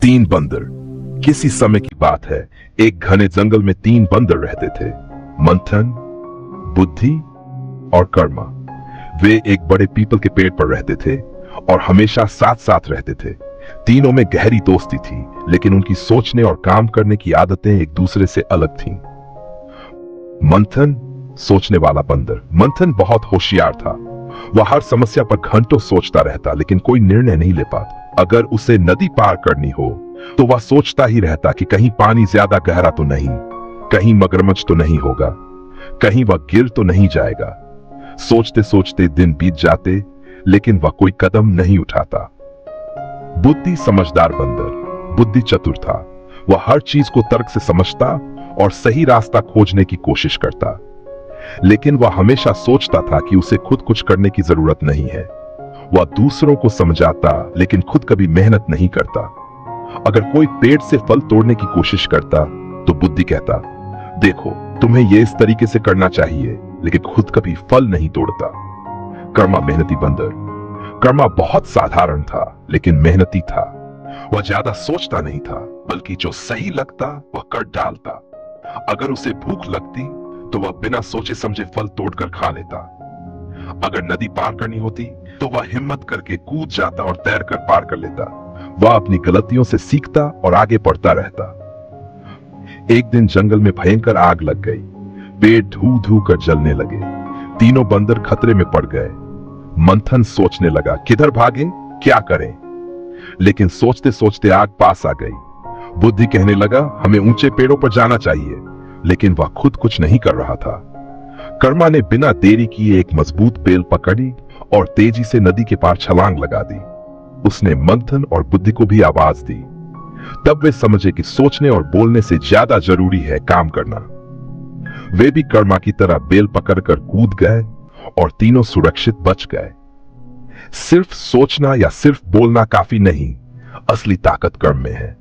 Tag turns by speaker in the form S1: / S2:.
S1: तीन बंदर। किसी समय की बात है, एक घने जंगल में तीन बंदर रहते थे, मंथन, बुद्धि और कर्मा। वे एक बड़े पीपल के पेड़ पर रहते थे और हमेशा साथ साथ रहते थे। तीनों में गहरी दोस्ती थी, लेकिन उनकी सोचने और काम करने की आदतें एक दूसरे से अलग थीं। मंथन, सोचने वाला बंदर। मंथन बहुत होशियार था। वह हर समस्या पर घंटों सोचता रहता, लेकिन कोई निर्णय नहीं ले पाता। अगर उसे नदी पार करनी हो तो वह सोचता ही रहता कि कहीं पानी ज्यादा गहरा तो नहीं, कहीं मगरमच्छ तो नहीं होगा, कहीं वह गिर तो नहीं जाएगा। सोचते सोचते दिन बीत जाते, लेकिन वह कोई कदम नहीं उठाता। बुद्धि, समझदार बंदर। बुद्धि चतुर था। वह हर चीज को तर्क से समझता और सही रास्ता खोजने की कोशिश करता, लेकिन वह हमेशा सोचता था कि उसे खुद कुछ करने की जरूरत नहीं है। वह दूसरों को समझाता, लेकिन खुद कभी मेहनत नहीं करता। अगर कोई पेड़ से फल तोड़ने की कोशिश करता तो बुद्धि कहता, देखो तुम्हें यह इस तरीके से करना चाहिए, लेकिन खुद कभी फल नहीं तोड़ता। कर्मा, मेहनती बंदर। कर्मा बहुत साधारण था, लेकिन मेहनती था। वह ज्यादा सोचता नहीं था, बल्कि जो सही लगता वह कर डालता। अगर उसे भूख लगती तो वह बिना सोचे समझे फल तोड़कर खा लेता। अगर नदी पार करनी होती तो वह हिम्मत करके कूद जाता और तैरकर पार कर लेता। वह अपनी गलतियों से सीखता और आगे बढ़ता रहता। एक दिन जंगल में भयंकर आग लग गई। पेड़ धू धू कर जलने लगे। तीनों बंदर खतरे में पड़ गए। मंथन सोचने लगा, किधर भागें, क्या करें? लेकिन सोचते सोचते आग पास आ गई। बुद्धि कहने लगा, हमें ऊंचे पेड़ों पर जाना चाहिए, लेकिन वह खुद कुछ नहीं कर रहा था। कर्मा ने बिना देरी किए एक मजबूत बेल पकड़ी और तेजी से नदी के पार छलांग लगा दी। उसने मंथन और बुद्धि को भी आवाज दी। तब वे समझे कि सोचने और बोलने से ज्यादा जरूरी है काम करना। वे भी कर्मा की तरह बेल पकड़कर कूद गए और तीनों सुरक्षित बच गए। सिर्फ सोचना या सिर्फ बोलना काफी नहीं, असली ताकत कर्म में है।